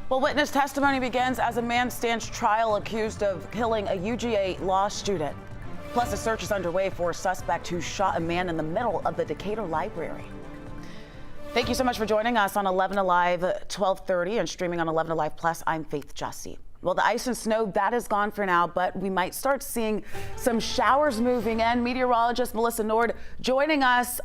Well, witness testimony begins as a man stands trial accused of killing a UGA law student. Plus, a search is underway for a suspect who shot a man in the middle of the Decatur library. Thank you so much for joining us on 11Alive 1230 and streaming on 11Alive Plus. I'm Faith Jesse. Well, the ice and snow, that is gone for now, but we might start seeing some showers moving in. Meteorologist Melissa Nord joining us.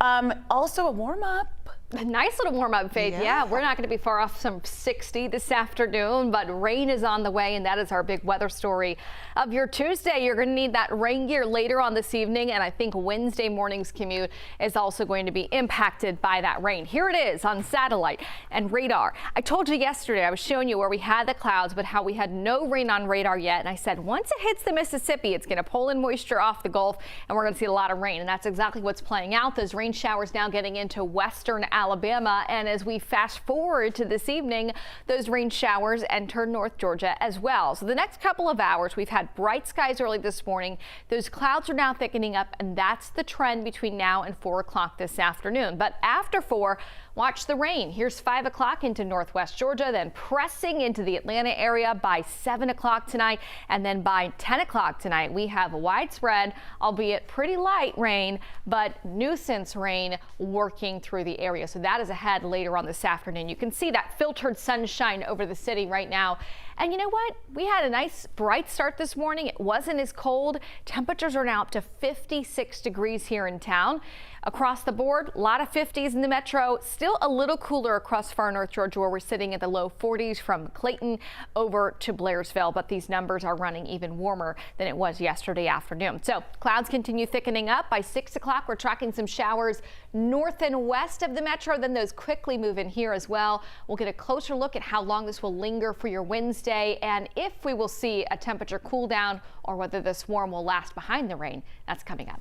Also a warm-up. A nice little warm-up, Faith. Yeah, we're not going to be far off some 60 this afternoon, but rain is on the way, and that is our big weather story of your Tuesday. You're going to need that rain gear later on this evening, and I think Wednesday morning's commute is also going to be impacted by that rain. Here it is on satellite and radar. I told you yesterday, I was showing you where we had the clouds, but how we had no rain on radar yet, and I said once it hits the Mississippi, it's going to pull in moisture off the Gulf, and we're going to see a lot of rain, and that's exactly what's playing out. Those rain showers now getting into western Alabama, and as we fast forward to this evening, those rain showers enter North Georgia as well. So the next couple of hours, we've had bright skies early this morning. Those clouds are now thickening up, and that's the trend between now and 4 o'clock this afternoon. But after 4, watch the rain. Here's 5 o'clock into northwest Georgia, then pressing into the Atlanta area by 7 o'clock tonight, and then by 10 o'clock tonight, we have widespread, albeit pretty light rain, but nuisance rain working through the area. So that is ahead later on this afternoon. You can see that filtered sunshine over the city right now. And you know what? We had a nice bright start this morning. It wasn't as cold. Temperatures are now up to 56 degrees here in town. Across the board, a lot of 50s in the metro. Still a little cooler across far North Georgia, where we're sitting at the low 40s from Clayton over to Blairsville. But these numbers are running even warmer than it was yesterday afternoon. So clouds continue thickening up. By 6 o'clock, we're tracking some showers north and west of the metro. Then those quickly move in here as well. We'll get a closer look at how long this will linger for your Wednesday, and if we will see a temperature cool down or whether the swarm will last behind the rain. That's coming up.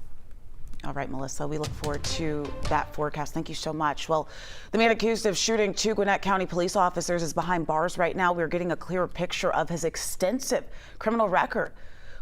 All right, Melissa, we look forward to that forecast. Thank you so much. Well, the man accused of shooting 2 Gwinnett County police officers is behind bars right now. We're getting a clearer picture of his extensive criminal record.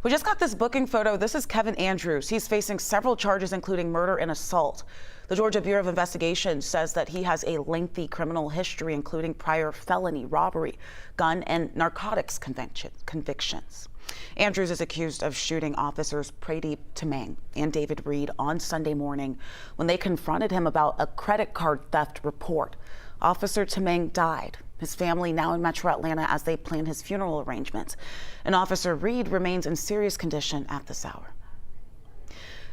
We just got this booking photo. This is Kevin Andrews. He's facing several charges, including murder and assault. The Georgia Bureau of Investigation says that he has a lengthy criminal history, including prior felony, robbery, gun, and narcotics convictions. Andrews is accused of shooting officers Pradeep Tamang and David Reed on Sunday morning when they confronted him about a credit card theft report. Officer Tamang died. His family now in Metro Atlanta as they plan his funeral arrangements. And Officer Reed remains in serious condition at this hour.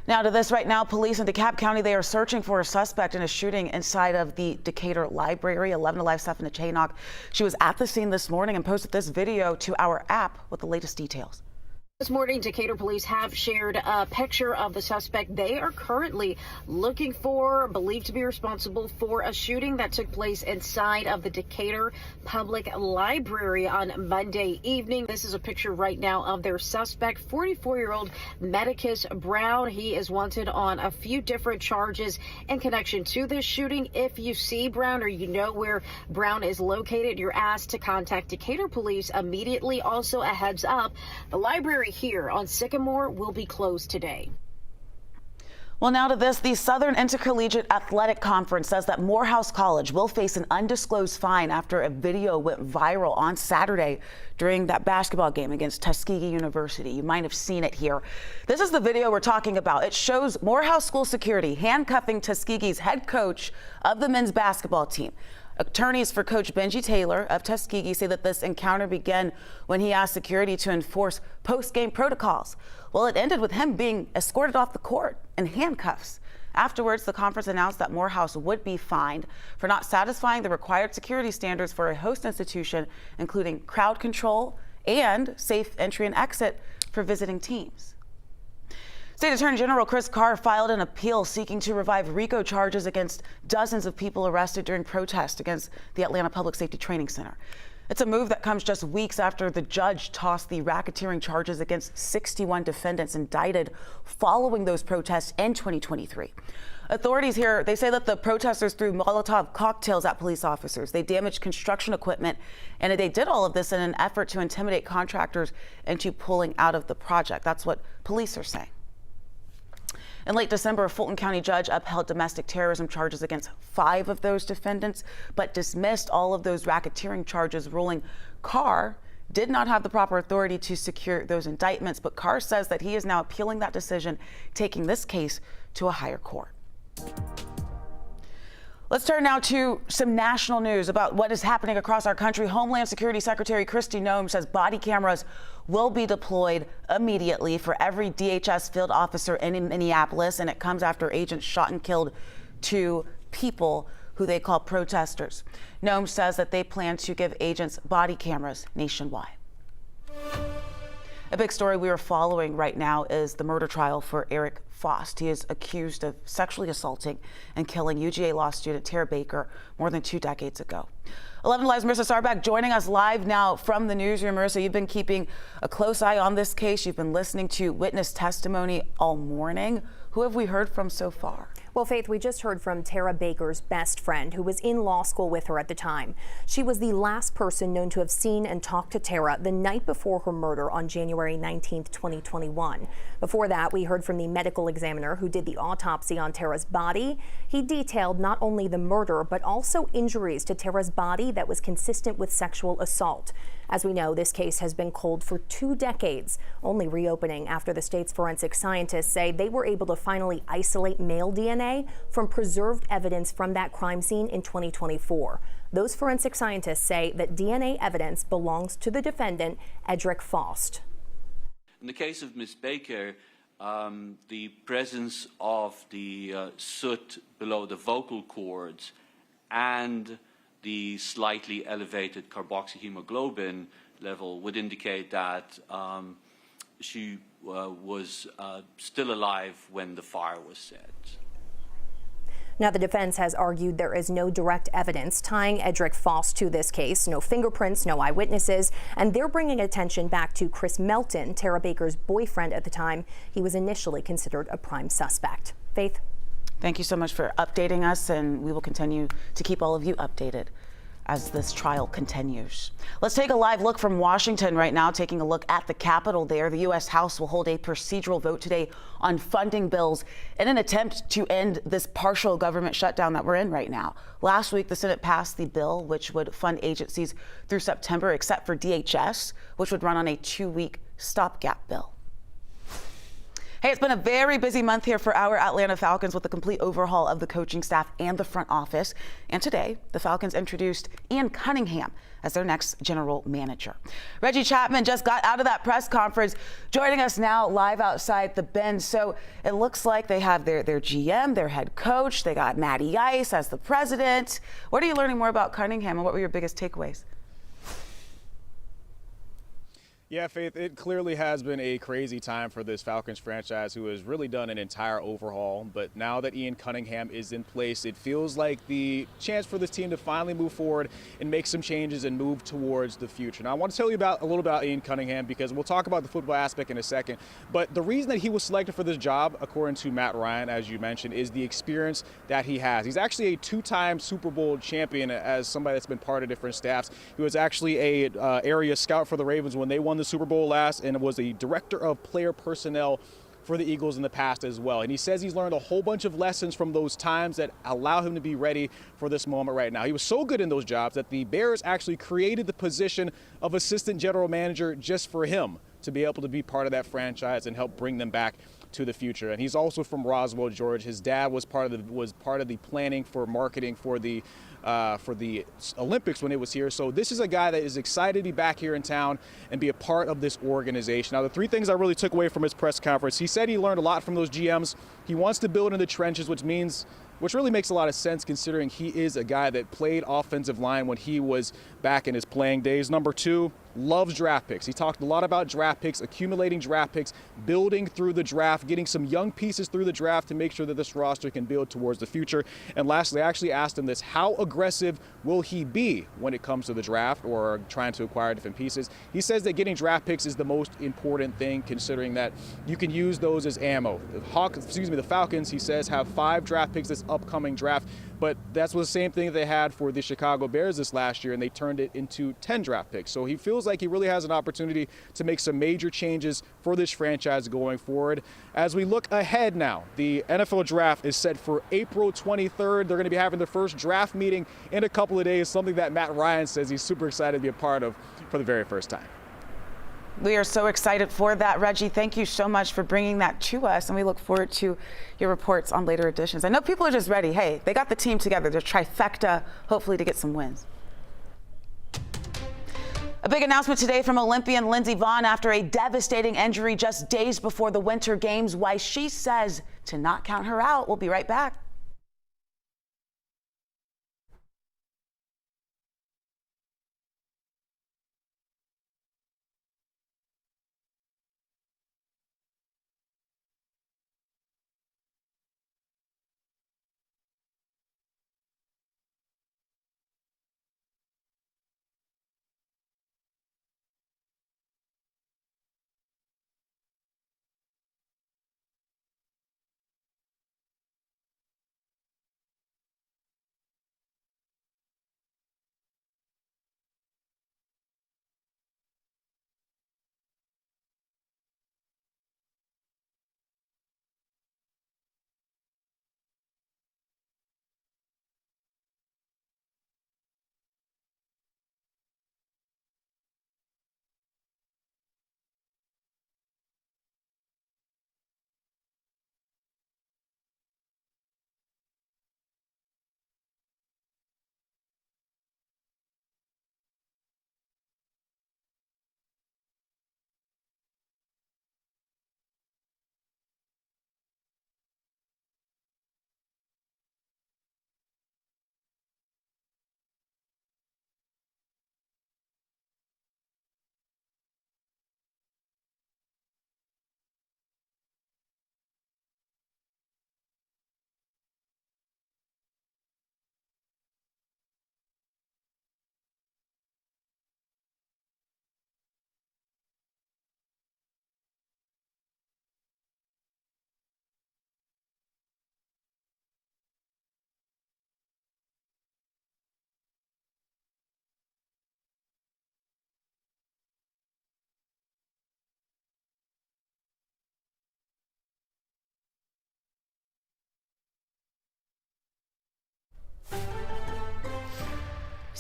Now to this right now, police in DeKalb County, they are searching for a suspect in a shooting inside of the Decatur library. 11Alive Stephanie Chaynock, she was at the scene this morning and posted this video to our app with the latest details. This morning, Decatur police have shared a picture of the suspect they are currently looking for, believed to be responsible for a shooting that took place inside of the Decatur Public Library on Monday evening. This is a picture right now of their suspect, 44-year-old Medicus Brown. He is wanted on a few different charges in connection to this shooting. If you see Brown or you know where Brown is located, you're asked to contact Decatur police immediately. Also, a heads up, the library here on Sycamore will be closed today. Well, now to this, the Southern Intercollegiate Athletic Conference says that Morehouse College will face an undisclosed fine after a video went viral on Saturday during that basketball game against Tuskegee University. You might have seen it here. This is the video we're talking about. It shows Morehouse school security handcuffing Tuskegee's head coach of the men's basketball team. Attorneys for Coach Benji Taylor of Tuskegee say that this encounter began when he asked security to enforce post-game protocols. Well, it ended with him being escorted off the court in handcuffs. Afterwards, the conference announced that Morehouse would be fined for not satisfying the required security standards for a host institution, including crowd control and safe entry and exit for visiting teams. State Attorney General Chris Carr filed an appeal seeking to revive RICO charges against dozens of people arrested during protests against the Atlanta Public Safety Training Center. It's a move that comes just weeks after the judge tossed the racketeering charges against 61 defendants indicted following those protests in 2023. Authorities here, they say that the protesters threw Molotov cocktails at police officers. They damaged construction equipment, and they did all of this in an effort to intimidate contractors into pulling out of the project. That's what police are saying. In late December, a Fulton County judge upheld domestic terrorism charges against 5 of those defendants, but dismissed all of those racketeering charges, ruling Carr did not have the proper authority to secure those indictments. But Carr says that he is now appealing that decision, taking this case to a higher court. Let's turn now to some national news about what is happening across our country. Homeland Security Secretary Kristi Noem says body cameras will be deployed immediately for every DHS field officer in Minneapolis, and it comes after agents shot and killed 2 people who they call protesters. Noem says that they plan to give agents body cameras nationwide. A big story we are following right now is the murder trial for Eric Faust. He is accused of sexually assaulting and killing UGA law student Tara Baker more than 2 decades ago. 11Alive's Marissa Sarback joining us live now from the newsroom. Marissa, you've been keeping a close eye on this case. You've been listening to witness testimony all morning. Who have we heard from so far? Well, Faith, we just heard from Tara Baker's best friend, who was in law school with her at the time. She was the last person known to have seen and talked to Tara the night before her murder on January 19th, 2021. Before that, we heard from the medical examiner who did the autopsy on Tara's body. He detailed not only the murder, but also injuries to Tara's body that was consistent with sexual assault. As we know, this case has been cold for 2 decades, only reopening after the state's forensic scientists say they were able to finally isolate male DNA from preserved evidence from that crime scene in 2024. Those forensic scientists say that DNA evidence belongs to the defendant, Edric Faust. In the case of Ms. Baker, the presence of the soot below the vocal cords and the slightly elevated carboxyhemoglobin level would indicate that she was still alive when the fire was set. Now, the defense has argued there is no direct evidence tying Edric Faust to this case, no fingerprints, no eyewitnesses, and they're bringing attention back to Chris Melton, Tara Baker's boyfriend at the time. He was initially considered a prime suspect. Faith? Thank you so much for updating us, and we will continue to keep all of you updated as this trial continues. Let's take a live look from Washington right now, taking a look at the Capitol there. The U.S. House will hold a procedural vote today on funding bills in an attempt to end this partial government shutdown that we're in right now. Last week, the Senate passed the bill which would fund agencies through September, except for DHS, which would run on a 2-week stopgap bill. Hey, it's been a very busy month here for our Atlanta Falcons with a complete overhaul of the coaching staff and the front office. And today, the Falcons introduced Ian Cunningham as their next general manager. Reggie Chapman just got out of that press conference, joining us now live outside the Bend. So it looks like they have their GM, their head coach. They got Matty Ice as the president. What are you learning more about Cunningham, and what were your biggest takeaways? Yeah, Faith, it clearly has been a crazy time for this Falcons franchise, who has really done an entire overhaul. But now that Ian Cunningham is in place, it feels like the chance for this team to finally move forward and make some changes and move towards the future. Now, I want to tell you a little about Ian Cunningham, because we'll talk about the football aspect in a second. But the reason that he was selected for this job, according to Matt Ryan, as you mentioned, is the experience that he has. He's actually a 2-time Super Bowl champion as somebody that's been part of different staffs. He was actually a area scout for the Ravens when they won the Super Bowl last, and was a director of player personnel for the Eagles in the past as well. And he says he's learned a whole bunch of lessons from those times that allow him to be ready for this moment right now. He was so good in those jobs that the Bears actually created the position of assistant general manager just for him to be able to be part of that franchise and help bring them back to the future. And he's also from Roswell, Georgia. His dad was part of the planning for marketing for the Olympics when it was here. So this is a guy that is excited to be back here in town and be a part of this organization. Now, the 3 things I really took away from his press conference: he said he learned a lot from those GMs. He wants to build in the trenches, which really makes a lot of sense considering he is a guy that played offensive line when he was back in his playing days. Number 2, loves draft picks. He talked a lot about draft picks, accumulating draft picks, building through the draft, getting some young pieces through the draft to make sure that this roster can build towards the future. And lastly, I actually asked him this: how aggressive will he be when it comes to the draft or trying to acquire different pieces? He says that getting draft picks is the most important thing, considering that you can use those as ammo. The Falcons, he says, have 5 draft picks this upcoming draft. But that's the same thing they had for the Chicago Bears this last year, and they turned it into 10 draft picks. So he feels like he really has an opportunity to make some major changes for this franchise going forward. As we look ahead now, the NFL draft is set for April 23rd. They're going to be having their first draft meeting in a couple of days, something that Matt Ryan says he's super excited to be a part of for the very first time. We are so excited for that, Reggie. Thank you so much for bringing that to us, and we look forward to your reports on later editions. I know people are just ready. Hey, they got the team together, the trifecta, hopefully to get some wins. A big announcement today from Olympian Lindsay Vonn after a devastating injury just days before the Winter Games. Why she says to not count her out. We'll be right back.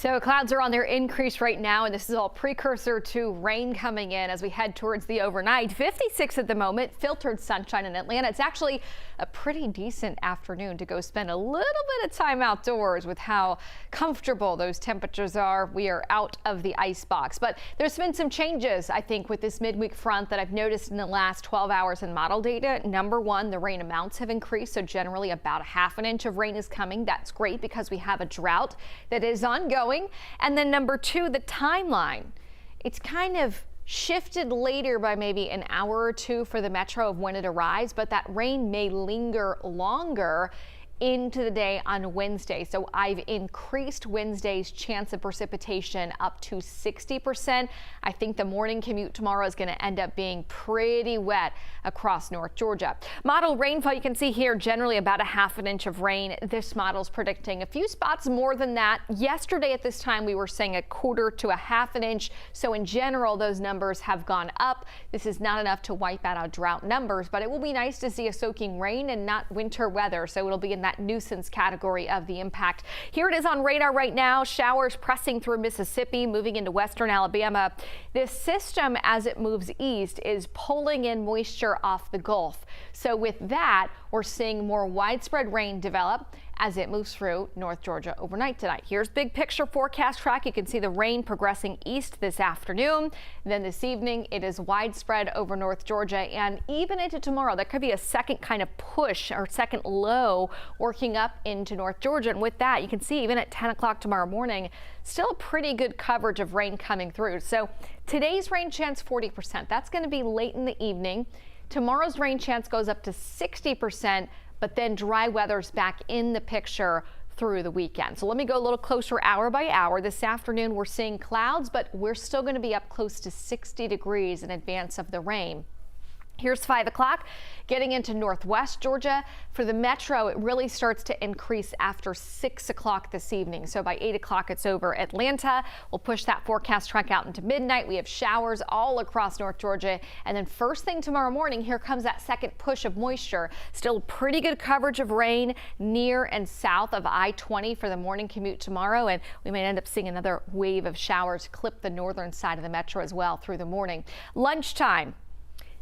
So clouds are on their increase right now, and this is all precursor to rain coming in as we head towards the overnight. 56 at the moment, filtered sunshine in Atlanta. It's actually a pretty decent afternoon to go spend a little bit of time outdoors with how comfortable those temperatures are. We are out of the ice box, but there's been some changes, I think, with this midweek front that I've noticed in the last 12 hours in model data. Number one, the rain amounts have increased, so generally about a half an inch of rain is coming. That's great because we have a drought that is ongoing. And then number two, the timeline. It's kind of shifted later by maybe an hour or two for the metro of when it arrives, but that rain may linger longer into the day on Wednesday. So I've increased Wednesday's chance of precipitation up to 60%. I think the morning commute tomorrow is going to end up being pretty wet across North Georgia. Model rainfall, you can see here generally about a half an inch of rain. This model's predicting a few spots more than that. Yesterday at this time we were saying a quarter to a half an inch. So in general those numbers have gone up. This is not enough to wipe out our drought numbers, but it will be nice to see a soaking rain and not winter weather. So it'll be in that nuisance category of the impact. Here it is on radar right now. Showers pressing through Mississippi, moving into western Alabama. This system, as it moves east, is pulling in moisture off the Gulf. So with that, we're seeing more widespread rain develop as it moves through North Georgia overnight tonight. Here's big picture forecast track. You can see the rain progressing east this afternoon. Then this evening, it is widespread over North Georgia and even into tomorrow. There could be a second kind of push or second low working up into North Georgia. And with that, you can see even at 10 o'clock tomorrow morning, still pretty good coverage of rain coming through. So today's rain chance 40%. That's going to be late in the evening. Tomorrow's rain chance goes up to 60%. But then dry weather's back in the picture through the weekend. So let me go a little closer hour by hour. This afternoon we're seeing clouds, but we're still going to be up close to 60 degrees in advance of the rain. Here's 5 o'clock. Getting into northwest Georgia. For the metro, it really starts to increase after 6 o'clock this evening. So by 8 o'clock, it's over Atlanta. We'll push that forecast track out into midnight. We have showers all across North Georgia. And then first thing tomorrow morning, here comes that second push of moisture. Still pretty good coverage of rain near and south of I-20 for the morning commute tomorrow. And we may end up seeing another wave of showers clip the northern side of the metro as well through the morning. Lunchtime.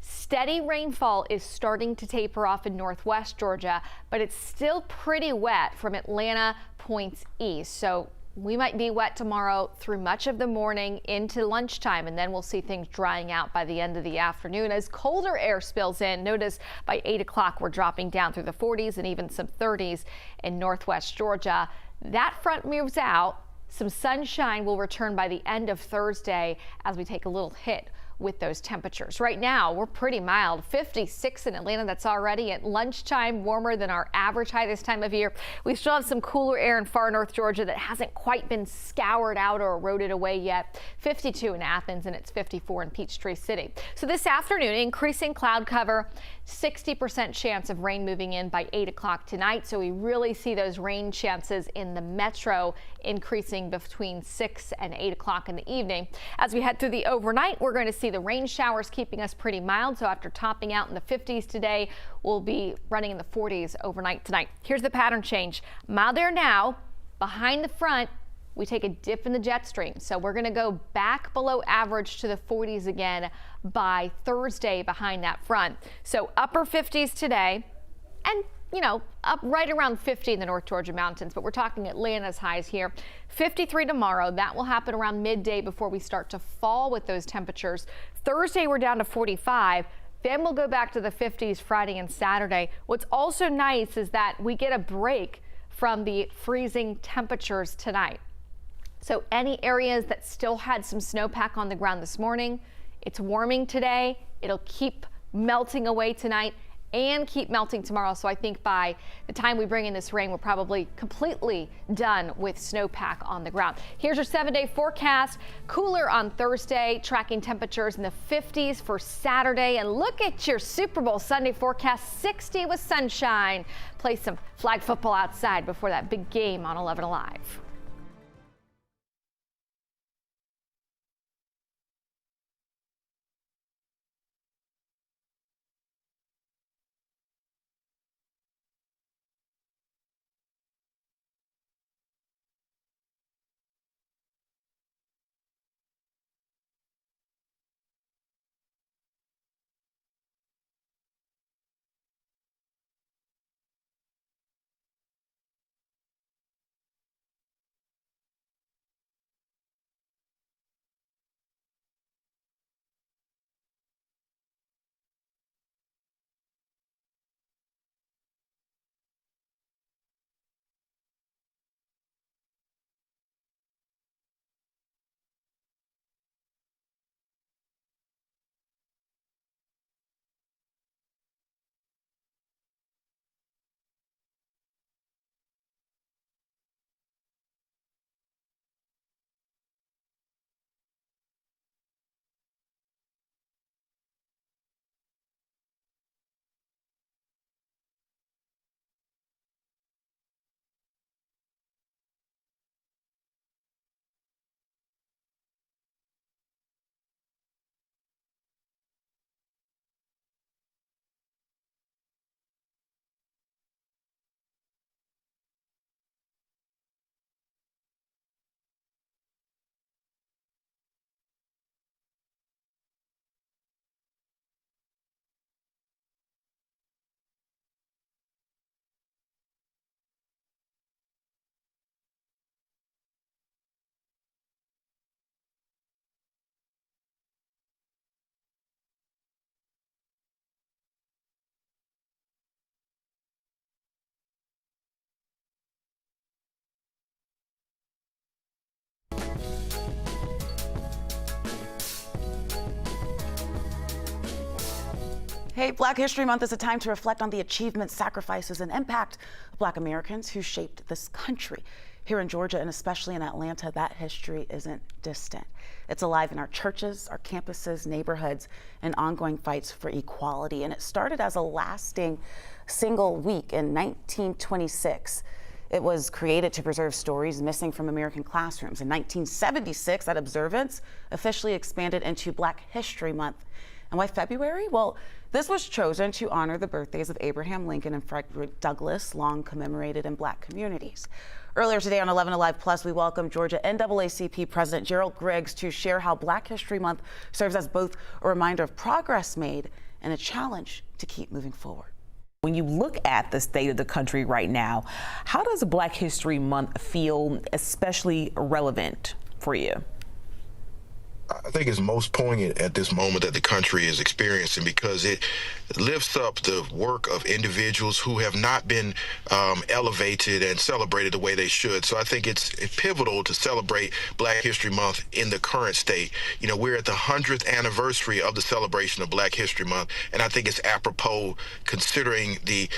Steady rainfall is starting to taper off in northwest Georgia, but it's still pretty wet from Atlanta points east. So we might be wet tomorrow through much of the morning into lunchtime, and then we'll see things drying out by the end of the afternoon as colder air spills in. Notice by 8 o'clock, we're dropping down through the 40s and even some 30s in northwest Georgia. That front moves out. Some sunshine will return by the end of Thursday as we take a little hit with those temperatures. Right now, we're pretty mild. 56 in Atlanta. That's already at lunchtime warmer than our average high this time of year. We still have some cooler air in far north Georgia that hasn't quite been scoured out or eroded away yet. 52 in Athens, and it's 54 in Peachtree City. So this afternoon, increasing cloud cover, 60% chance of rain moving in by 8 o'clock tonight. So we really see those rain chances in the metro increasing between 6 and 8 o'clock in the evening. As we head through the overnight, we're going to see the rain showers keeping us pretty mild. So after topping out in the 50s today, we'll be running in the 40s overnight tonight. Here's the pattern change. Mild air now. Behind the front, we take a dip in the jet stream. So we're going to go back below average to the 40s again by Thursday behind that front. So upper 50s today and, up right around 50 in the North Georgia mountains, but we're talking Atlanta's highs here. 53 tomorrow. That will happen around midday before we start to fall with those temperatures. Thursday, we're down to 45. Then we'll go back to the 50s Friday and Saturday. What's also nice is that we get a break from the freezing temperatures tonight. So any areas that still had some snowpack on the ground this morning, it's warming today. It'll keep melting away tonight and keep melting tomorrow. So I think by the time we bring in this rain, we're probably completely done with snowpack on the ground. Here's your 7-day forecast. Cooler on Thursday, tracking temperatures in the 50s for Saturday. And look at your Super Bowl Sunday forecast, 60 with sunshine. Play some flag football outside before that big game on 11Alive. Hey, Black History Month is a time to reflect on the achievements, sacrifices, and impact of Black Americans who shaped this country. Here in Georgia and especially in Atlanta, that history isn't distant. It's alive in our churches, our campuses, neighborhoods, and ongoing fights for equality. And it started as a lasting single week in 1926. It was created to preserve stories missing from American classrooms. In 1976, that observance officially expanded into Black History Month. And why February? Well, this was chosen to honor the birthdays of Abraham Lincoln and Frederick Douglass, long commemorated in Black communities. Earlier today on 11Alive Plus, we welcomed Georgia NAACP President Gerald Griggs to share how Black History Month serves as both a reminder of progress made and a challenge to keep moving forward. When you look at the state of the country right now, how does Black History Month feel especially relevant for you? I think it's most poignant at this moment that the country is experiencing because it lifts up the work of individuals who have not been elevated and celebrated the way they should. So I think it's pivotal to celebrate Black History Month in the current state. You know, we're at the 100th anniversary of the celebration of Black History Month, and I think it's apropos considering the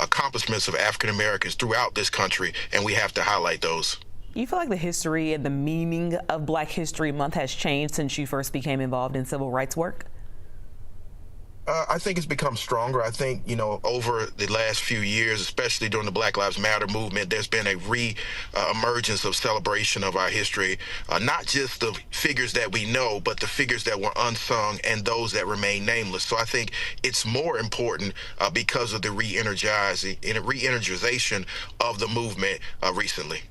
accomplishments of African Americans throughout this country, and we have to highlight those. You feel like the history and the meaning of Black History Month has changed since you first became involved in civil rights work? I think it's become stronger. I think, you know, over the last few years, especially during the Black Lives Matter movement, there's been a re-emergence of celebration of our history, not just the figures that we know, but the figures that were unsung and those that remain nameless. So I think it's more important because of the re-energization of the movement recently.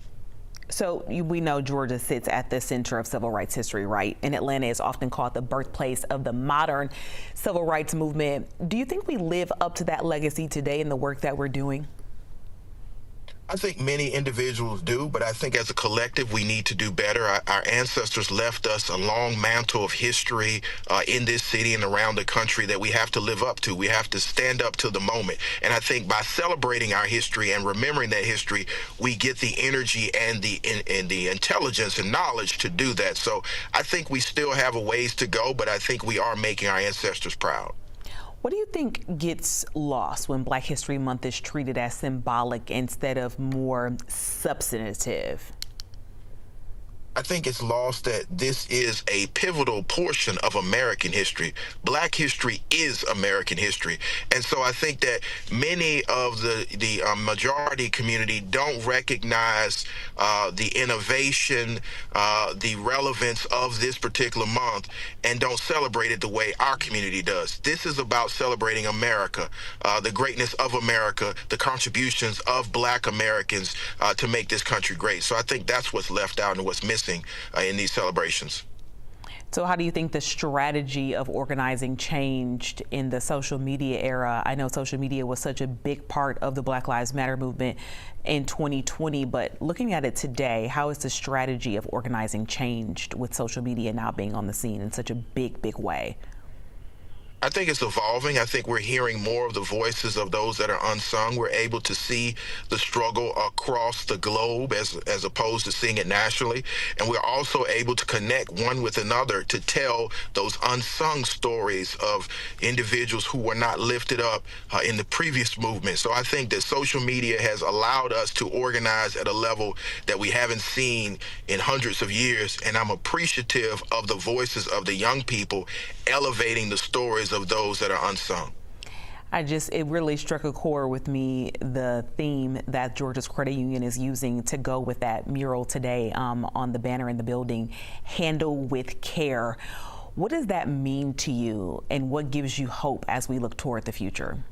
So we know Georgia sits at the center of civil rights history, right? And Atlanta is often called the birthplace of the modern civil rights movement. Do you think we live up to that legacy today in the work that we're doing? I think many individuals do, but I think as a collective, we need to do better. Our ancestors left us a long mantle of history in this city and around the country that we have to live up to. We have to stand up to the moment. And I think by celebrating our history and remembering that history, we get the energy and the intelligence and knowledge to do that. So I think we still have a ways to go, but I think we are making our ancestors proud. What do you think gets lost when Black History Month is treated as symbolic instead of more substantive? I think it's lost that this is a pivotal portion of American history. Black history is American history. And so I think that many of the majority community don't recognize the innovation, the relevance of this particular month, and don't celebrate it the way our community does. This is about celebrating America, the greatness of America, the contributions of Black Americans to make this country great. So I think that's what's left out and what's missing in these celebrations. So how do you think the strategy of organizing changed in the social media era? I know social media was such a big part of the Black Lives Matter movement in 2020, but looking at it today, how has the strategy of organizing changed with social media now being on the scene in such a big way? I think it's evolving. I think we're hearing more of the voices of those that are unsung. We're able to see the struggle across the globe as opposed to seeing it nationally. And we're also able to connect one with another to tell those unsung stories of individuals who were not lifted up in the previous movement. So I think that social media has allowed us to organize at a level that we haven't seen in hundreds of years. And I'm appreciative of the voices of the young people elevating the stories of those that are unsung. It really struck a chord with me, the theme that Georgia's credit union is using to go with that mural today on the banner in the building, handle with care. What does that mean to you, and what gives you hope as we look toward the future?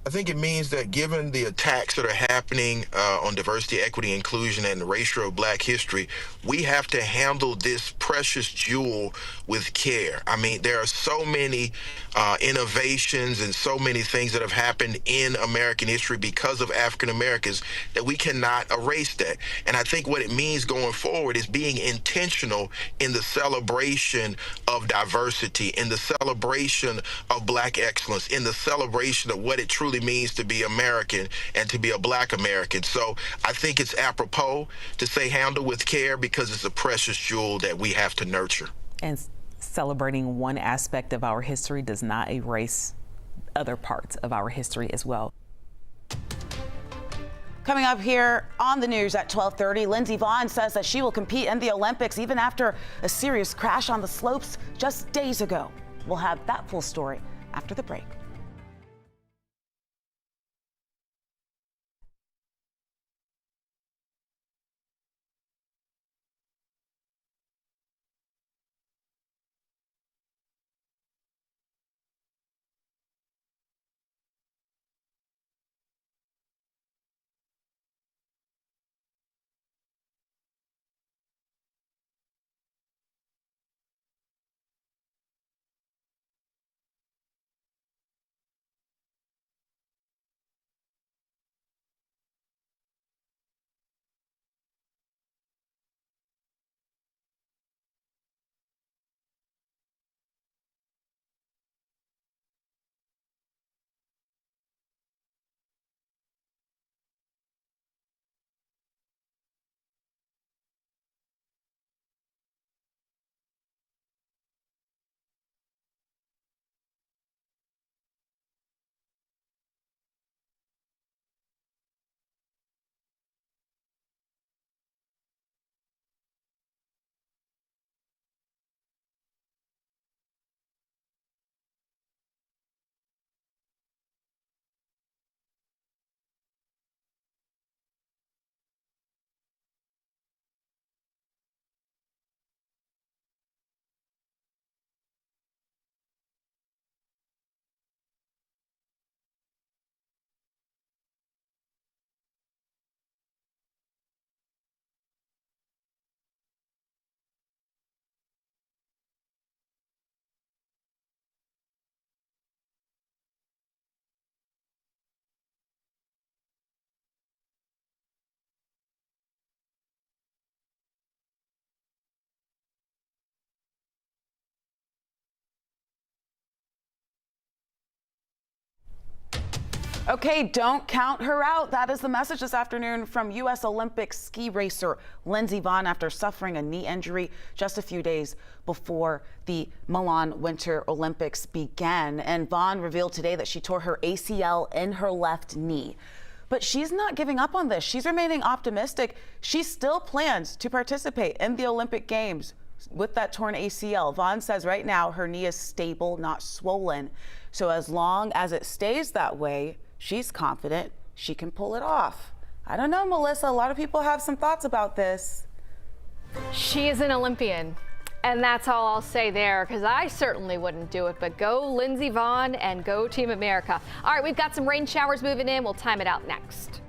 I think it means that given the attacks that are happening on diversity, equity, inclusion, and the erasure of Black history, we have to handle this precious jewel with care. I mean, there are so many innovations and so many things that have happened in American history because of African Americans that we cannot erase that. And I think what it means going forward is being intentional in the celebration of diversity, in the celebration of Black excellence, in the celebration of what it truly means to be American and to be a Black American. So I think it's apropos to say handle with care because it's a precious jewel that we have to nurture. And celebrating one aspect of our history does not erase other parts of our history as well. Coming up here on the news at 12:30, Lindsay Vonn says that she will compete in the Olympics even after a serious crash on the slopes just days ago. We'll have that full story after the break. Okay, don't count her out. That is the message this afternoon from U.S. Olympic ski racer Lindsay Vonn after suffering a knee injury just a few days before the Milan Winter Olympics began. And Vonn revealed today that she tore her ACL in her left knee. But she's not giving up on this. She's remaining optimistic. She still plans to participate in the Olympic Games with that torn ACL. Vonn says right now her knee is stable, not swollen. So as long as it stays that way, she's confident she can pull it off. I don't know, Melissa. A lot of people have some thoughts about this. She is an Olympian, and that's all I'll say there, because I certainly wouldn't do it. But go Lindsay Vonn and go Team America. All right, we've got some rain showers moving in. We'll time it out next.